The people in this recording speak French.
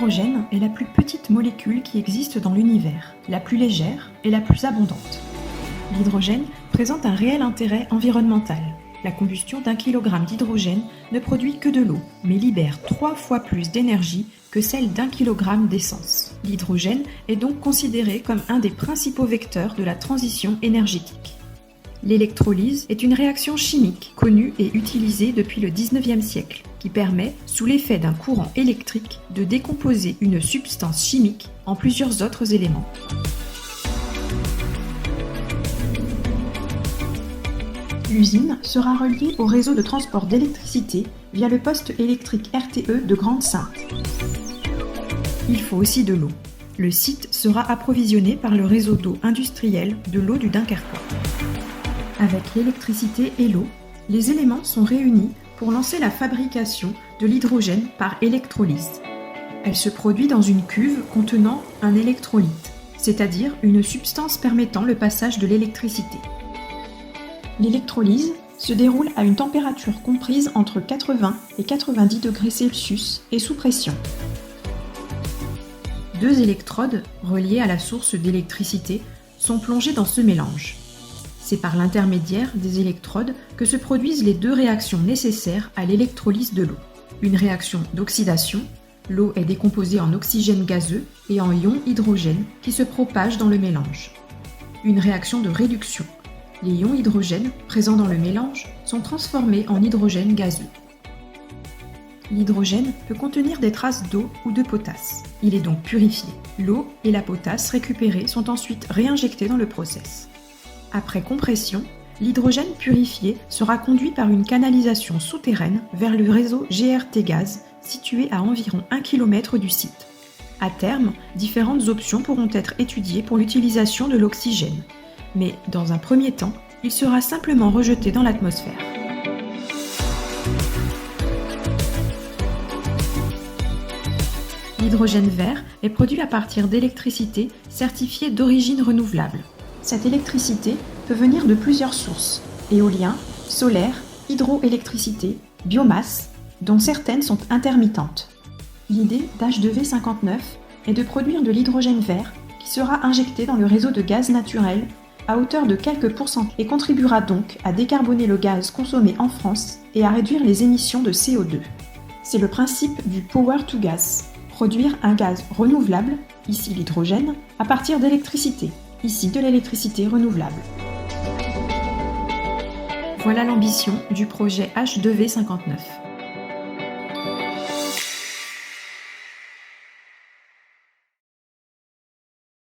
L'hydrogène est la plus petite molécule qui existe dans l'univers, la plus légère et la plus abondante. L'hydrogène présente un réel intérêt environnemental. La combustion d'1 kg d'hydrogène ne produit que de l'eau, mais libère 3 fois plus d'énergie que celle d'1 kg d'essence. L'hydrogène est donc considéré comme un des principaux vecteurs de la transition énergétique. L'électrolyse est une réaction chimique connue et utilisée depuis le XIXe siècle, qui permet, sous l'effet d'un courant électrique, de décomposer une substance chimique en plusieurs autres éléments. L'usine sera reliée au réseau de transport d'électricité via le poste électrique RTE de Grande-Synthe. Il faut aussi de l'eau. Le site sera approvisionné par le réseau d'eau industriel de l'eau du Dunkerquois. Avec l'électricité et l'eau, les éléments sont réunis pour lancer la fabrication de l'hydrogène par électrolyse. Elle se produit dans une cuve contenant un électrolyte, c'est-à-dire une substance permettant le passage de l'électricité. L'électrolyse se déroule à une température comprise entre 80 et 90 degrés Celsius et sous pression. 2 électrodes reliées à la source d'électricité sont plongées dans ce mélange. C'est par l'intermédiaire des électrodes que se produisent les 2 réactions nécessaires à l'électrolyse de l'eau. Une réaction d'oxydation, l'eau est décomposée en oxygène gazeux et en ion hydrogène qui se propagent dans le mélange. Une réaction de réduction. Les ions hydrogène présents dans le mélange sont transformés en hydrogène gazeux. L'hydrogène peut contenir des traces d'eau ou de potasse. Il est donc purifié. L'eau et la potasse récupérées sont ensuite réinjectées dans le process. Après compression, l'hydrogène purifié sera conduit par une canalisation souterraine vers le réseau GRT Gaz, situé à environ 1 km du site. À terme, différentes options pourront être étudiées pour l'utilisation de l'oxygène. Mais dans un premier temps, il sera simplement rejeté dans l'atmosphère. L'hydrogène vert est produit à partir d'électricité certifiée d'origine renouvelable. Cette électricité peut venir de plusieurs sources: éolien, solaire, hydroélectricité, biomasse, dont certaines sont intermittentes. L'idée d'H2V59 est de produire de l'hydrogène vert qui sera injecté dans le réseau de gaz naturel à hauteur de quelques pourcents et contribuera donc à décarboner le gaz consommé en France et à réduire les émissions de CO2. C'est le principe du Power to Gas, produire un gaz renouvelable, ici l'hydrogène, à partir d'électricité, ici de l'électricité renouvelable. Voilà l'ambition du projet H2V59.